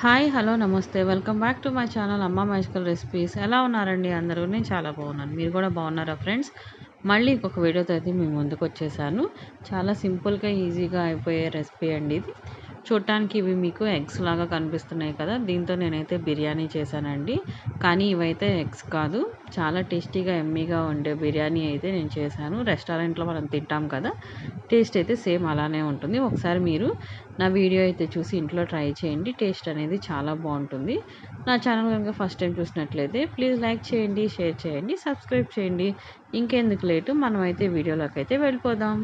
Hi hello నమస్తే welcome back to my channel అమ్మ magical recipes. ఎలా ఉన్నారండి అందరూ? నేను చాలా బాగున్నాను. మీరు కూడా బాగున్నారా ఫ్రెండ్స్? మళ్ళీ ఇంకొక వీడియోతో అయితే మీ ముందుకు వచ్చేసాను. చాలా సింపుల్గా ఈజీగా అయిపోయే రెసిపీ అండి ఇది. చూడటానికి ఇవి మీకు ఎగ్స్ లాగా కనిపిస్తున్నాయి కదా, దీంతో నేనైతే బిర్యానీ చేశానండి. కానీ ఇవైతే ఎగ్స్ కాదు, చాలా టేస్టీగా ఎమ్మీగా ఉండే బిర్యానీ అయితే నేను చేశాను. రెస్టారెంట్లో మనం తింటాం కదా, టేస్ట్ అయితే సేమ్ అలానే ఉంటుంది. ఒకసారి మీరు నా వీడియో అయితే చూసి ఇంట్లో ట్రై చేయండి. టేస్ట్ అనేది చాలా బాగుంటుంది. నా ఛానల్ కనుక ఫస్ట్ టైం చూసినట్లయితే ప్లీజ్ లైక్ చేయండి, షేర్ చేయండి, సబ్స్క్రైబ్ చేయండి. ఇంకెందుకు లేటు, మనమైతే వీడియోలోకి అయితే వెళ్ళిపోదాం.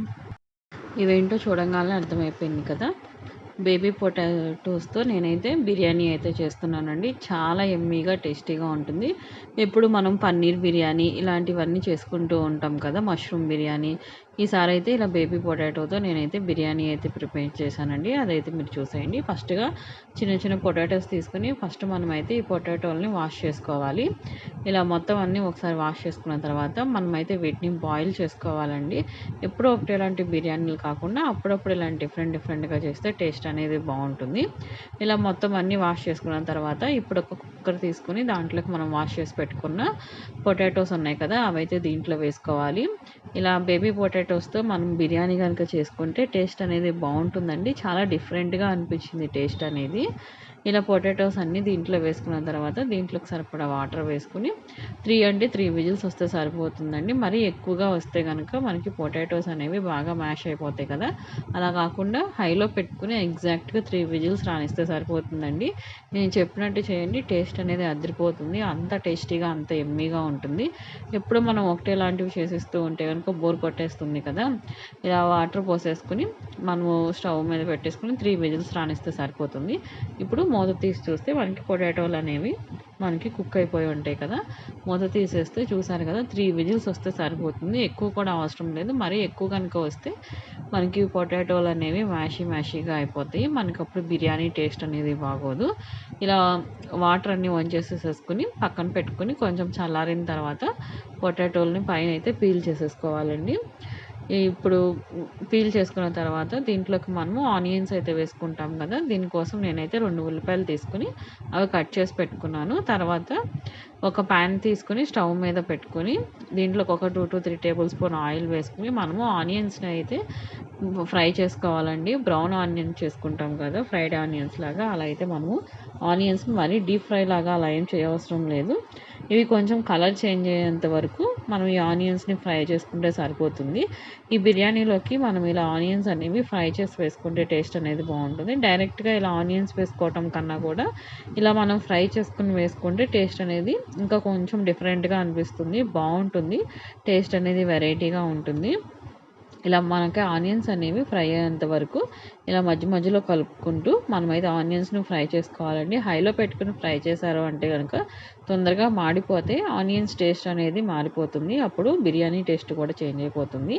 ఇవేంటో చూడంగానే అర్థమైపోయింది కదా, బేబీ పొటాటోస్తో నేనైతే బిర్యానీ అయితే చేస్తున్నానండి. చాలా ఎమ్మీగా టేస్టీగా ఉంటుంది. ఎప్పుడు మనం పన్నీర్ బిర్యానీ ఇలాంటివన్నీ చేసుకుంటూ ఉంటాం కదా, మష్రూమ్ బిర్యానీ. ఈసారి అయితే ఇలా బేబీ పొటాటోతో నేనైతే బిర్యానీ అయితే ప్రిపేర్ చేశానండి. అదైతే మీరు చూసేయండి. ఫస్ట్గా చిన్న చిన్న పొటాటోస్ తీసుకుని ఫస్ట్ మనమైతే ఈ పొటాటోల్ని వాష్ చేసుకోవాలి. ఇలా మొత్తం అన్నీ ఒకసారి వాష్ చేసుకున్న తర్వాత మనమైతే వీటిని బాయిల్ చేసుకోవాలండి. ఎప్పుడో ఒకటి ఇలాంటి బిర్యానీలు కాకుండా అప్పుడప్పుడు ఇలాంటి డిఫరెంట్గా చేస్తే టేస్ట్ అనేది బాగుంటుంది. ఇలా మొత్తం అన్నీ వాష్ చేసుకున్న తర్వాత ఇప్పుడు ఒక కుక్కర్ తీసుకుని దాంట్లోకి మనం వాష్ చేసి పెట్టుకున్న పొటాటోస్ ఉన్నాయి కదా, అవైతే దీంట్లో వేసుకోవాలి. ఇలా బేబీ పొటాటోస్తో మనం బిర్యానీ కనుక చేసుకుంటే టేస్ట్ అనేది బాగుంటుందండి. చాలా డిఫరెంట్గా అనిపించింది టేస్ట్ అనేది. ఇలా పొటాటోస్ అన్నీ దీంట్లో వేసుకున్న తర్వాత దీంట్లోకి సరిపడా వాటర్ వేసుకుని 3 విజిల్స్ వస్తే సరిపోతుందండి. మరీ ఎక్కువగా వస్తే కనుక మనకి పొటాటోస్ అనేవి బాగా మ్యాష్ అయిపోతాయి కదా, అలా కాకుండా హైలో పెట్టుకుని ఎగ్జాక్ట్గా 3 విజిల్స్ రానిస్తే సరిపోతుందండి. నేను చెప్పినట్టు చేయండి, టేస్ట్ అనేది అదిరిపోతుంది. అంత టేస్టీగా అంత ఎమ్మీగా ఉంటుంది. ఎప్పుడు మనం ఒకటే లాంటివి చేసిస్తూ ఉంటే కనుక బోర్ కొట్టేస్తుంది కదా. ఇలా వాటర్ పోసేసుకుని మనము స్టవ్ మీద పెట్టేసుకుని 3 విజిల్స్ రానిస్తే సరిపోతుంది. ఇప్పుడు మూత తీసి చూస్తే మనకి పొటాటోలు అనేవి మనకి కుక్ అయిపోయి ఉంటాయి కదా. మూత తీసేస్తే చూసారు కదా, 3 విజిల్స్ వస్తే సరిపోతుంది. ఎక్కువ కూడా అవసరం లేదు. మరీ ఎక్కువ కనుక వస్తే మనకి పొటాటోలు అనేవి మ్యాషీగా అయిపోతాయి. మనకి అప్పుడు బిర్యానీ టేస్ట్ అనేది బాగోదు. ఇలా వాటర్ అన్నీ వంచేసేసుకుని పక్కన పెట్టుకుని కొంచెం చల్లారిన తర్వాత పొటాటోల్ని పైన అయితే పీల్ చేసేసుకోవాలండి. ఇప్పుడు పీల్ చేసుకున్న తర్వాత దీంట్లోకి మనము ఆనియన్స్ అయితే వేసుకుంటాం కదా, దీనికోసం నేనైతే 2 ఉల్లిపాయలు తీసుకుని అవి కట్ చేసి పెట్టుకున్నాను. తర్వాత ఒక ప్యాన్ తీసుకుని స్టవ్ మీద పెట్టుకుని దీంట్లోకి ఒక 2 to 3 టేబుల్ స్పూన్ ఆయిల్ వేసుకుని మనము ఆనియన్స్ని అయితే ఫ్రై చేసుకోవాలండి. బ్రౌన్ ఆనియన్ చేసుకుంటాం కదా, ఫ్రైడ్ ఆనియన్స్ లాగా, అలా అయితే మనము ఆనియన్స్ని మరీ డీప్ ఫ్రై లాగా అలా ఏం చేయవసరం లేదు. ఇవి కొంచెం కలర్ చేంజ్ అయ్యేంత వరకు మనం ఈ ఆనియన్స్ని ఫ్రై చేసుకుంటే సరిపోతుంది. ఈ బిర్యానీలోకి మనం ఇలా ఆనియన్స్ అనేవి ఫ్రై చేసి వేసుకుంటే టేస్ట్ అనేది బాగుంటుంది. డైరెక్ట్గా ఇలా ఆనియన్స్ వేసుకోవటం కన్నా కూడా ఇలా మనం ఫ్రై చేసుకుని వేసుకుంటే టేస్ట్ అనేది ఇంకా కొంచెం డిఫరెంట్గా అనిపిస్తుంది, బాగుంటుంది. టేస్ట్ అనేది వెరైటీగా ఉంటుంది. ఇలా మనకి ఆనియన్స్ అనేవి ఫ్రై అయ్యేంత వరకు ఇలా మధ్యలో కలుపుకుంటూ మనమైతే ఆనియన్స్ని ఫ్రై చేసుకోవాలండి. హైలో పెట్టుకుని ఫ్రై చేశారు అంటే కనుక తొందరగా మాడిపోతే ఆనియన్స్ టేస్ట్ అనేది మారిపోతుంది. అప్పుడు బిర్యానీ టేస్ట్ కూడా చేంజ్ అయిపోతుంది.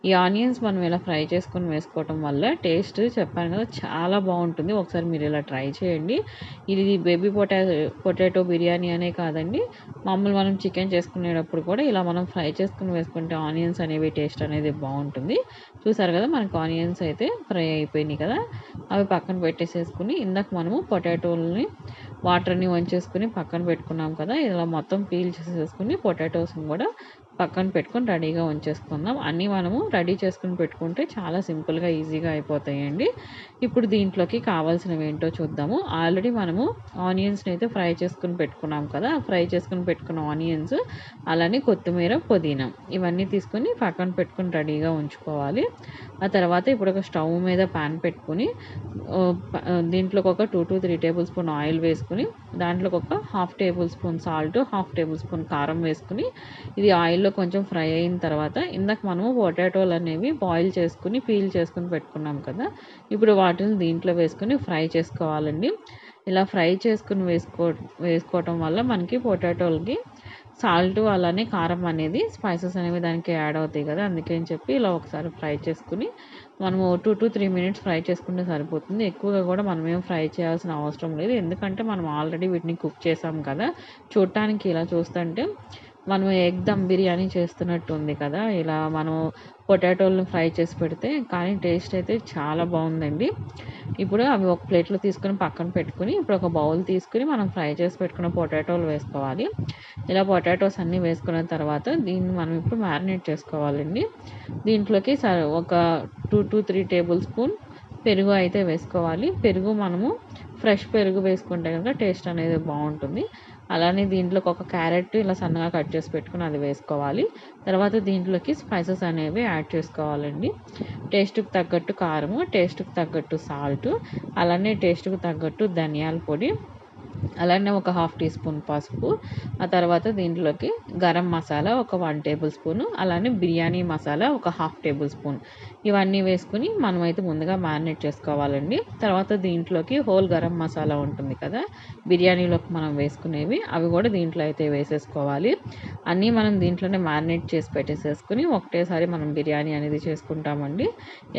ఈ ఆనియన్స్ మనం ఇలా ఫ్రై చేసుకొని వేసుకోవటం వల్ల టేస్ట్ చెప్పాను కదా చాలా బాగుంటుంది. ఒకసారి మీరు ఇలా ట్రై చేయండి. ఇది బేబీ పొటాటో బిర్యానీ అనే కాదండి, మామూలు మనం చికెన్ చేసుకునేటప్పుడు కూడా ఇలా మనం ఫ్రై చేసుకుని వేసుకుంటే ఆనియన్స్ అనేవి టేస్ట్ అనేది బాగుంటుంది. చూసారు కదా, మనకు ఆనియన్స్ అయితే ఫ్రై అయిపోయినాయి కదా, అవి పక్కన పెట్టేసేసుకుని ఇందాక మనము పొటాటోలని వాటర్ని వంచేసుకుని పక్కన పెట్టుకున్నాం కదా, ఇలా మొత్తం పీల్ చేసేసుకుని పొటాటోస్ని కూడా పక్కన పెట్టుకొని రెడీగా ఉంచేసుకుందాం. అన్నీ మనము రెడీ చేసుకుని పెట్టుకుంటే చాలా సింపుల్గా ఈజీగా అయిపోతాయండి. ఇప్పుడు దీంట్లోకి కావాల్సినవి ఏంటో చూద్దాము. ఆల్రెడీ మనము ఆనియన్స్ని అయితే ఫ్రై చేసుకుని పెట్టుకున్నాం కదా, ఫ్రై చేసుకుని పెట్టుకున్న ఆనియన్స్, అలానే కొత్తిమీర, పుదీనా ఇవన్నీ తీసుకొని పక్కన పెట్టుకుని రెడీగా ఉంచుకోవాలి. ఆ తర్వాత ఇప్పుడు ఒక స్టవ్ మీద ప్యాన్ పెట్టుకుని దీంట్లోకి ఒక 2 to 3 టేబుల్ స్పూన్ ఆయిల్ వేసుకుని దాంట్లోకి ఒక 1/2 table spoon salt, 1/2 table spoon కారం వేసుకుని ఇది ఆయిల్లో కొంచెం ఫ్రై అయిన తర్వాత ఇందాక మనము పొటాటోలు అనేవి బాయిల్ చేసుకుని పీల్ చేసుకుని పెట్టుకున్నాం కదా, ఇప్పుడు వాటిని దీంట్లో వేసుకుని ఫ్రై చేసుకోవాలండి. ఇలా ఫ్రై చేసుకుని వేసుకోవటం వల్ల మనకి పొటాటోలకి సాల్ట్ అలానే కారం అనేది స్పైసెస్ అనేవి దానికి యాడ్ అవుతాయి కదా, అందుకని చెప్పి ఇలా ఒకసారి ఫ్రై చేసుకుని మనము 2 to 3 మినిట్స్ ఫ్రై చేసుకుంటే సరిపోతుంది. ఎక్కువగా కూడా మనం ఏం ఫ్రై చేయాల్సిన అవసరం లేదు, ఎందుకంటే మనం ఆల్రెడీ వీటిని కుక్ చేసాం కదా. చూడటానికి ఇలా చూస్తుంటే మనం ఎగ్ దమ్ బిర్యానీ చేస్తున్నట్టు ఉంది కదా! ఇలా మనం పొటాటోలను ఫ్రై చేసి పెడితే కానీ టేస్ట్ అయితే చాలా బావుందండి. ఇప్పుడు అవి ఒక ప్లేట్‌లో తీసుకొని పక్కన పెట్టుకొని, ఇప్పుడు ఒక బౌల్ తీసుకొని మనం ఫ్రై చేసి పెట్టుకున్న పొటాటోలు వేసుకోవాలి. ఇలా పొటాటోస్ అన్నీ వేసుకున్న తర్వాత దీన్ని మనం ఇప్పుడు మ్యారినేట్ చేసుకోవాలండి. దీంట్లోకి ఒక 2-3 టేబుల్ స్పూన్ పెరుగు అయితే వేసుకోవాలి. పెరుగు మనము ఫ్రెష్ పెరుగు వేసుకుంటే గనుక టేస్ట్ అనేది బావుంటుంది. అలానే దీంట్లోకి ఒక క్యారెట్ ఇలా సన్నగా కట్ చేసి పెట్టుకొని అది వేసుకోవాలి. తర్వాత దీంట్లోకి స్పైసెస్ అనేవి యాడ్ చేసుకోవాలండి. టేస్ట్‌కి తగ్గట్టు కారము, టేస్ట్‌కి తగ్గట్టు సాల్టు, అలానే టేస్ట్‌కి తగ్గట్టు ధనియాల పొడి, అలానే ఒక హాఫ్ టీ స్పూన్ పసుపు, ఆ తర్వాత దీంట్లోకి గరం మసాలా ఒక 1 టేబుల్ స్పూను, అలానే బిర్యానీ మసాలా ఒక హాఫ్ టేబుల్ స్పూన్ ఇవన్నీ వేసుకొని మనమైతే ముందుగా మ్యారినేట్ చేసుకోవాలండి. తర్వాత దీంట్లోకి హోల్ గరం మసాలా ఉంటుంది కదా! బిర్యానీలోకి మనం వేసుకునేవి అవి కూడా దీంట్లో అయితే వేసేసుకోవాలి. అన్నీ మనం దీంట్లోనే మ్యారినేట్ చేసి పెట్టేసేసుకొని ఒకటేసారి మనం బిర్యానీ అనేది చేసుకుంటామండి.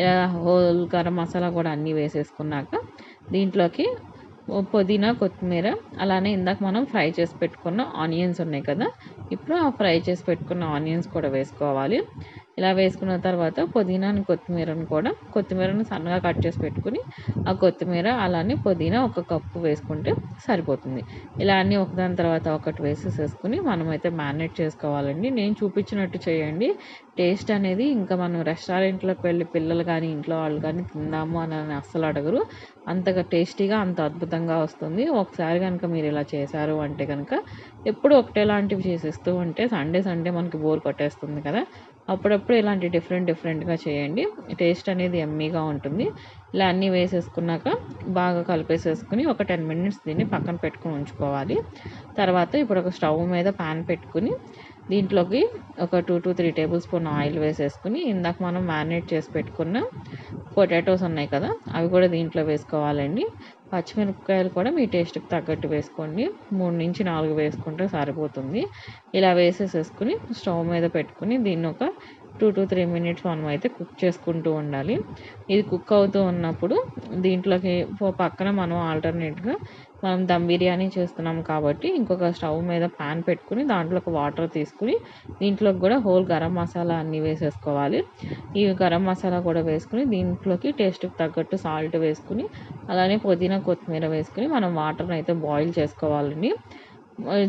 ఇలా హోల్ గరం మసాలా కూడా అన్నీ వేసేసుకున్నాక దీంట్లోకి పుదీనా, కొత్తిమీర, అలానే ఇందాక మనం ఫ్రై చేసి పెట్టుకున్న ఆనియన్స్ ఉన్నాయి కదా! ఇప్పుడు ఆ ఫ్రై చేసి పెట్టుకున్న ఆనియన్స్ కూడా వేసుకోవాలి. ఇలా వేసుకున్న తర్వాత పుదీనాని, కొత్తిమీరను సన్నగా కట్ చేసి పెట్టుకొని, ఆ కొత్తిమీర అలానే పుదీనా ఒక కప్పు వేసుకుంటే సరిపోతుంది. ఇలా అన్నీ ఒకదాని తర్వాత ఒకటి వేసేసేసుకొని మనమైతే మ్యారినేట్ చేసుకోవాలండి. నేను చూపించినట్టు చేయండి. టేస్ట్ అనేది ఇంకా మనం రెస్టారెంట్‌లోకి వెళ్ళి పిల్లలు గానీ, ఇంట్లో వాళ్ళు గానీ తిందాము అని అస్సలు అడగరు. అంతగా టేస్టీగా అంత అద్భుతంగా వస్తుంది. ఒకసారి గనుక మీరు ఇలా చేశారు అంటే గనుక ఎప్పుడూ ఒకటేలాంటివి చేసేస్తూ ఉంటే సండే మనకి బోర్ కొట్టేస్తుంది కదా! అప్పుడప్పుడు ఇలాంటి డిఫరెంట్‌గా చేయండి. టేస్ట్ అనేది యమ్మీగా ఉంటుంది. ఇలా అన్నీ వేసేసుకున్నాక బాగా కలిపేసేసుకొని ఒక 10 మినిట్స్ దీన్ని పక్కన పెట్టుకొని ఉంచుకోవాలి. తర్వాత ఇప్పుడు ఒక స్టవ్ మీద పాన్ పెట్టుకొని దీంట్లోకి ఒక 2-3 టేబుల్ స్పూన్ ఆయిల్ వేసేసుకొని ఇందాక మనం మ్యారినేట్ చేసి పెట్టుకున్న పొటాటోస్ ఉన్నాయి కదా! అవి కూడా దీంట్లో వేసుకోవాలండి. పచ్చిమిరపకాయలు కూడా మీ టేస్ట్‌కి తగ్గట్టు వేసుకోండి. 3-4 వేసుకుంటే సరిపోతుంది. ఇలా వేసేసేసుకొని స్టవ్ మీద పెట్టుకొని దీన్ని ఒక 2-3 మినిట్స్ మనమైతే కుక్ చేసుకుంటూ ఉండాలి. ఇది కుక్ అవుతూ ఉన్నప్పుడు దీంట్లోకి పక్కన మనం ఆల్టర్‌నేట్‌గా మనం దమ్ బిర్యానీ చేస్తున్నాం కాబట్టి ఇంకొక స్టవ్ మీద పాన్ పెట్టుకొని దాంట్లోకి వాటర్ తీసుకొని దీంట్లోకి కూడా హోల్ గరం మసాలా అన్నీ వేసేసుకోవాలి. ఈ గరం మసాలా కూడా వేసుకొని దీంట్లోకి టేస్ట్‌కి తగ్గట్టు సాల్ట్ వేసుకొని అలానే పుదీనా, కొత్తిమీర వేసుకొని మనం వాటర్‌ని అయితే బాయిల్ చేసుకోవాలండి.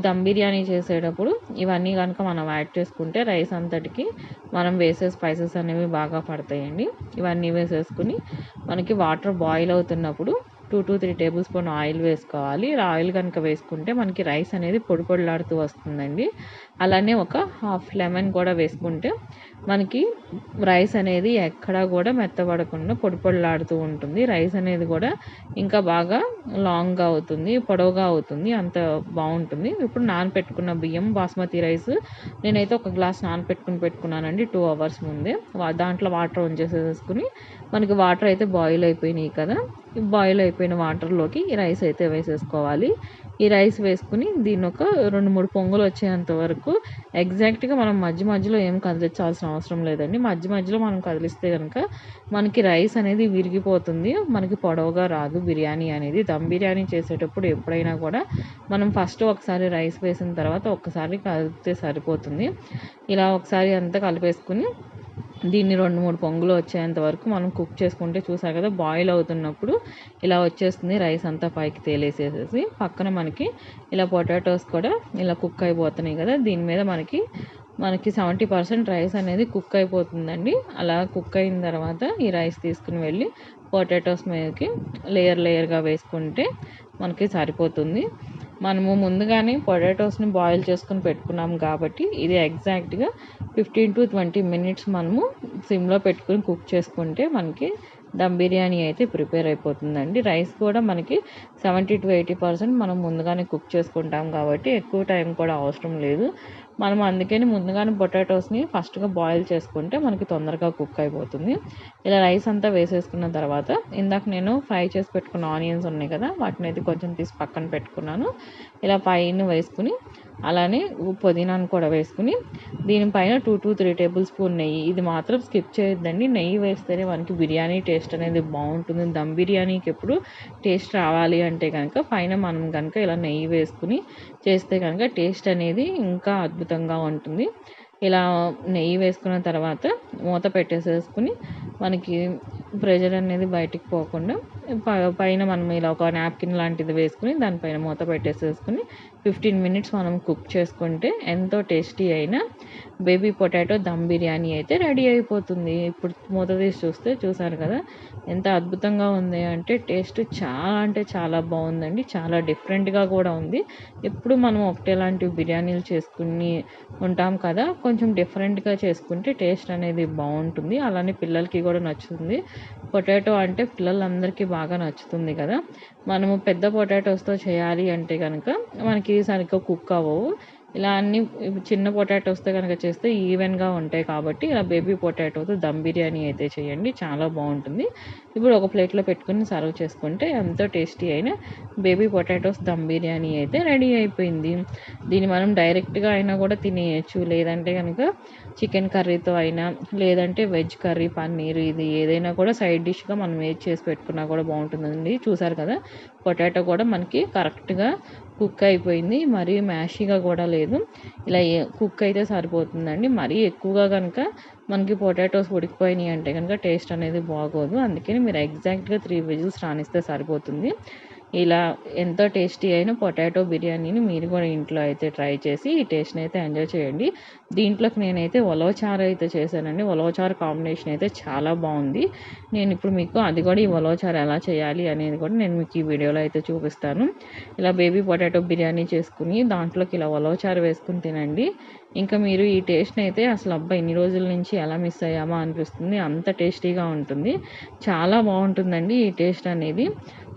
దమ్ బిర్యానీ చేసేటప్పుడు ఇవన్నీ గనుక మనం యాడ్ చేసుకుంటే రైస్ అంతటికి మనం వేసే స్పైసెస్ అనేవి బాగా పడతాయండి. ఇవన్నీ వేసేసుకొని మనకి వాటర్ బాయిల్ అవుతున్నప్పుడు 2-3 టేబుల్ స్పూన్ ఆయిల్ వేసుకోవాలి. ఆయిల్ గనుక వేసుకుంటే మనకి రైస్ అనేది పొడి పొడిలాడుతూ వస్తుందండి. అలానే ఒక హాఫ్ లెమన్ కూడా వేసుకుంటే మనకి రైస్ అనేది ఎక్కడా కూడా మెత్తబడకుండా పొడి పొడిలాడుతూ ఉంటుంది. రైస్ అనేది కూడా ఇంకా బాగా లాంగ్‌గా అవుతుంది, పొడవుగా అవుతుంది. అంత బావుంటుంది. ఇప్పుడు నానపెట్టుకున్న బియ్యం బాస్మతి రైస్ నేనైతే ఒక గ్లాస్ పెట్టుకున్నానండి 2 అవర్స్ ముందే. దాంట్లో వాటర్ వంచేసేసుకొని మనకి వాటర్ అయితే బాయిల్ అయిపోయినాయి కదా! ఈ బాయిల్ అయిపోయిన వాటర్‌లోకి ఈ రైస్ అయితే వేసేసుకోవాలి. ఈ రైస్ వేసుకొని దీన్నొక 2-3 పొంగులు వచ్చేంత వరకు ఎగ్జాక్ట్‌గా మనం మధ్యలో ఏం కదిలించాల్సిన అవసరం లేదండి. మధ్యలో మనం కదిలిస్తే గనక మనకి రైస్ అనేది విరిగిపోతుంది. మనకి పొడవుగా రాదు బిర్యానీ అనేది. దమ్ బిర్యానీ చేసేటప్పుడు ఎప్పుడైనా కూడా మనం ఫస్ట్ ఒకసారి రైస్ వేసిన తర్వాత ఒక్కసారి కలిపితే సరిపోతుంది. ఇలా ఒకసారి అంతా కలిపేసుకొని దీన్ని 2-3 పొంగులు వచ్చేంత వరకు మనం కుక్ చేసుకుంటే చూసారు కదా! బాయిల్ అవుతున్నప్పుడు ఇలా వచ్చేస్తుంది రైస్ అంతా పైకి తేలేసేసేసి పక్కన మనకి ఇలా పొటాటోస్ కూడా ఇలా కుక్ అయిపోతున్నాయి కదా! దీని మీద మనకి 70% రైస్ అనేది కుక్ అయిపోతుందండి. అలా కుక్ అయిన తర్వాత ఈ రైస్ తీసుకొని వెళ్ళి పొటాటోస్ మీదకి లేయర్‌గా వేసుకుంటే మనకి సరిపోతుంది. మనము ముందుగానే పొటాటోస్‌ని బాయిల్ చేసుకొని పెట్టుకున్నాం కాబట్టి ఇది ఎగ్జాక్ట్‌గా 15-20 మినిట్స్ మనము సిమ్‌లో పెట్టుకొని కుక్ చేసుకుంటే మనకి దమ్ బిర్యానీ అయితే ప్రిపేర్ అయిపోతుందండి. రైస్ కూడా మనకి 70-80% మనం ముందుగానే కుక్ చేసుకుంటాం కాబట్టి ఎక్కువ టైం కూడా అవసరం లేదు. మనం అందుకని ముందుగానే పొటాటోస్‌ని ఫస్ట్‌గా బాయిల్ చేసుకుంటే మనకి తొందరగా కుక్ అయిపోతుంది. ఇలా రైస్ అంతా వేసేసుకున్న తర్వాత ఇందాక నేను ఫ్రై చేసి పెట్టుకున్న ఆనియన్స్ ఉన్నాయి కదా! వాటినైతే కొంచెం తీసి పక్కన పెట్టుకున్నాను. ఇలా పైన వేసుకొని అలానే పుదీనాను కూడా వేసుకొని దీనిపైన 2-3 టేబుల్ స్పూన్ నెయ్యి ఇది మాత్రం స్కిప్ చేయొద్దండి. నెయ్యి వేస్తేనే మనకి బిర్యానీ టేస్ట్ అనేది బావుంటుంది. దమ్ బిర్యానీకి ఎప్పుడు టేస్ట్ రావాలి అంటే గనక పైన మనం గనక ఇలా నెయ్యి వేసుకొని చేస్తే గనక టేస్ట్ అనేది ఇంకా అద్భుతంగా ఉంటుంది. ఇలా నెయ్యి వేసుకున్న తర్వాత మూత పెట్టేసేసుకుని మనకి ప్రెషర్ అనేది బయటికి పోకుండా పైన మనం ఇలా ఒక నాప్కిన్ లాంటిది వేసుకుని దానిపైన మూత పెట్టేసేసుకుని 15 మినిట్స్ మనం కుక్ చేసుకుంటే ఎంతో టేస్టీ అయిన బేబీ పొటాటో దమ్ బిర్యానీ అయితే రెడీ అయిపోతుంది. ఇప్పుడు మూత తీసి చూస్తే చూసారు కదా ఎంత అద్భుతంగా ఉంది అంటే టేస్ట్ చాలా అంటే చాలా బాగుందండి. చాలా డిఫరెంట్గా కూడా ఉంది. ఎప్పుడు మనం ఒకటేలాంటి బిర్యానీలు చేసుకుని ఉంటాం కదా, కొంచెం డిఫరెంట్గా చేసుకుంటే టేస్ట్ అనేది బాగుంటుంది. అలానే పిల్లలకి కూడా నచ్చుతుంది. పొటాటో అంటే పిల్లలందరికీ బాగా నచ్చుతుంది కదా. మనము పెద్ద పొటాటోస్తో చేయాలి అంటే కనుక మనకి సరిగ్గా కుక్ అవ్వవు. ఇలా అన్ని చిన్న పొటాటోస్తో కనుక చేస్తే ఈవెన్గా ఉంటాయి కాబట్టి ఇలా బేబీ పొటాటోతో దమ్ బిర్యానీ అయితే చేయండి, చాలా బాగుంటుంది. ఇప్పుడు ఒక ప్లేట్లో పెట్టుకుని సర్వ్ చేసుకుంటే ఎంతో టేస్టీ అయిన బేబీ పొటాటోస్ దమ్ బిర్యానీ అయితే రెడీ అయిపోయింది. దీన్ని మనం డైరెక్ట్గా అయినా కూడా తినేయచ్చు, లేదంటే కనుక చికెన్ కర్రీతో అయినా, లేదంటే వెజ్ కర్రీ పన్నీర్ ఇది ఏదైనా కూడా సైడ్ డిష్గా మనం ఏది చేసి పెట్టుకున్నా కూడా బాగుంటుందండి. చూసారు కదా పొటాటో కూడా మనకి కరెక్ట్గా కుక్ అయిపోయింది, మరీ మ్యాషీగా కూడా లేదు. ఇలా కుక్ అయితే సరిపోతుందండి. మరీ ఎక్కువగా కనుక మనకి పొటాటోస్ ఉడికిపోయినాయి అంటే కనుక టేస్ట్ అనేది బాగోదు. అందుకని మీరు ఎగ్జాక్ట్గా 3 విజిల్స్ రానిస్తే సరిపోతుంది. ఇలా ఎంతో టేస్టీ అయిన పొటాటో బిర్యానీని మీరు కూడా ఇంట్లో అయితే ట్రై చేసి ఈ టేస్ట్ని అయితే ఎంజాయ్ చేయండి. దీంట్లోకి నేనైతే ఉలవచారు అయితే చేశానండి. ఉలవచారు కాంబినేషన్ అయితే చాలా బాగుంది. నేను ఇప్పుడు మీకు అది కూడా ఈ ఉలవచారు ఎలా చేయాలి అనేది కూడా నేను మీకు ఈ వీడియోలో అయితే చూపిస్తాను. ఇలా బేబీ పొటాటో బిర్యానీ చేసుకుని దాంట్లోకి ఇలా ఉలవచారు వేసుకుని తినండి. ఇంకా మీరు ఈ టేస్ట్ని అయితే అసలు అబ్బా ఇన్ని రోజుల నుంచి ఎలా మిస్ అయ్యామా అనిపిస్తుంది. అంత టేస్టీగా ఉంటుంది, చాలా బాగుంటుందండి ఈ టేస్ట్ అనేది.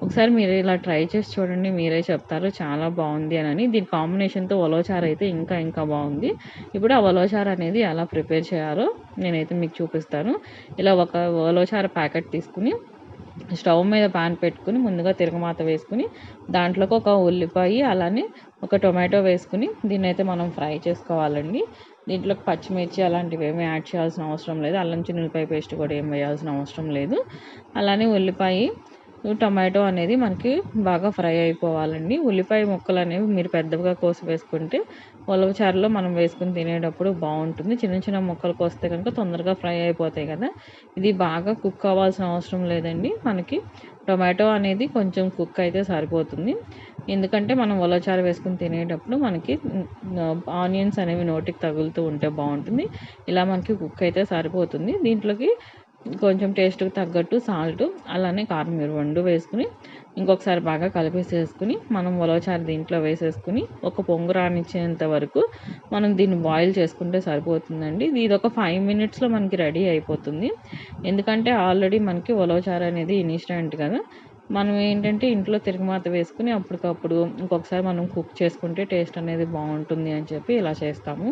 ఒకసారి మీరు ఇలా ట్రై చేసి చూడండి, మీరే చెప్తారు చాలా బాగుంది అని. దీని కాంబినేషన్తో ఉలవచారు అయితే ఇంకా ఇంకా బాగుంది. ఇప్పుడు ఆ ఉలవచారు అనేది ఎలా ప్రిపేర్ చేయాలో నేనైతే మీకు చూపిస్తాను. ఇలా ఒక ఉలవచారు ప్యాకెట్ తీసుకుని స్టవ్ మీద పాన్ పెట్టుకుని ముందుగా తిరగమాత వేసుకుని దాంట్లోకి ఒక ఉల్లిపాయ అలానే ఒక టొమాటో వేసుకుని దీన్ని అయితే మనం ఫ్రై చేసుకోవాలండి. దీంట్లోకి పచ్చిమిర్చి అలాంటివి ఏమీ యాడ్ చేయాల్సిన అవసరం లేదు. అల్లం చిన్నులపాయ పేస్ట్ కూడా ఏం వేయాల్సిన అవసరం లేదు. అలానే ఉల్లిపాయ టొమాటో అనేది మనకి బాగా ఫ్రై అయిపోవాలండి. ఉల్లిపాయ ముక్కలు అనేవి మీరు పెద్దగా కోసి వేసుకుంటే ఉలవచారులో మనం వేసుకుని తినేటప్పుడు బాగుంటుంది. చిన్న చిన్న ముక్కలు కోస్తే కనుక తొందరగా ఫ్రై అయిపోతాయి కదా. ఇది బాగా కుక్ అవ్వాల్సిన అవసరం లేదండి. మనకి టొమాటో అనేది కొంచెం కుక్ అయితే సరిపోతుంది. ఎందుకంటే మనం ఉలవచారు వేసుకుని తినేటప్పుడు మనకి ఆనియన్స్ అనేవి నోటికి తగులుతూ ఉంటే బాగుంటుంది. ఇలా మనకి కుక్ అయితే సరిపోతుంది. దీంట్లోకి కొంచెం టేస్ట్కి తగ్గట్టు సాల్ట్ అలానే కారం మీరు 2 వేసుకుని ఇంకొకసారి బాగా కలిపేసేసుకుని మనం ఉలవచారు దీంట్లో వేసేసుకుని ఒక పొంగు రానిచ్చేంత వరకు మనం దీన్ని బాయిల్ చేసుకుంటే సరిపోతుందండి. ఇది ఒక 5 మినిట్స్లో మనకి రెడీ అయిపోతుంది. ఎందుకంటే ఆల్రెడీ మనకి ఉలవచారు అనేది ఇన్స్టెంట్ కదా. మనం ఏంటంటే ఇంట్లో తిరగమాత వేసుకుని అప్పటికప్పుడు ఇంకొకసారి మనం కుక్ చేసుకుంటే టేస్ట్ అనేది బాగుంటుంది అని చెప్పి ఇలా చేస్తాము.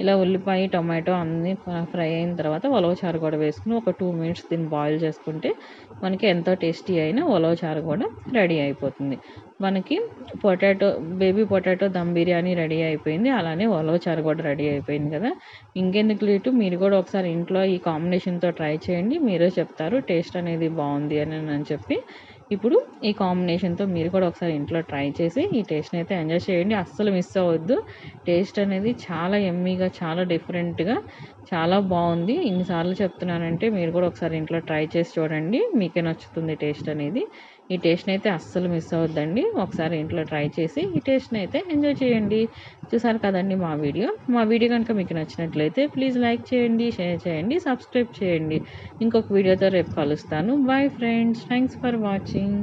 ఇలా ఉల్లిపాయ టొమాటో అన్నీ ఫ్రై అయిన తర్వాత ఉలవచారు కూడా వేసుకుని ఒక 2 మినిట్స్ దీన్ని బాయిల్ చేసుకుంటే మనకి ఎంతో టేస్టీ అయిన ఉలవచారు కూడా రెడీ అయిపోతుంది. మనకి baby potato dum biryani ready అయిపోయింది. అలానే ఉలవచారు కూడా రెడీ అయిపోయింది కదా. ఇంకెందుకు లేటు, మీరు కూడా ఒకసారి ఇంట్లో ఈ కాంబినేషన్తో ట్రై చేయండి, మీరే చెప్తారు టేస్ట్ అనేది బాగుంది అని చెప్పి. ఇప్పుడు ఈ కాంబినేషన్తో మీరు కూడా ఒకసారి ఇంట్లో ట్రై చేసి ఈ టేస్ట్ని అయితే ఎంజాయ్ చేయండి, అస్సలు మిస్ అవ్వద్దు. టేస్ట్ అనేది చాలా యమ్మీగా చాలా డిఫరెంట్గా చాలా బాగుంది. ఇన్నిసార్లు చెప్తున్నానంటే మీరు కూడా ఒకసారి ఇంట్లో ట్రై చేసి చూడండి, మీకే నచ్చుతుంది టేస్ట్ అనేది. ఈ టేస్ట్ని అయితే అస్సలు మిస్ అవ్వద్దండి. ఒకసారి ఇంట్లో ట్రై చేసి ఈ టేస్ట్ని అయితే ఎంజాయ్ చేయండి. చూసారు కదండి మా వీడియో కనుక మీకు నచ్చినట్లయితే ప్లీజ్ లైక్ చేయండి, షేర్ చేయండి, సబ్స్క్రైబ్ చేయండి. ఇంకొక వీడియోతో రేపు కలుస్తాను. Bye friends, thanks for watching.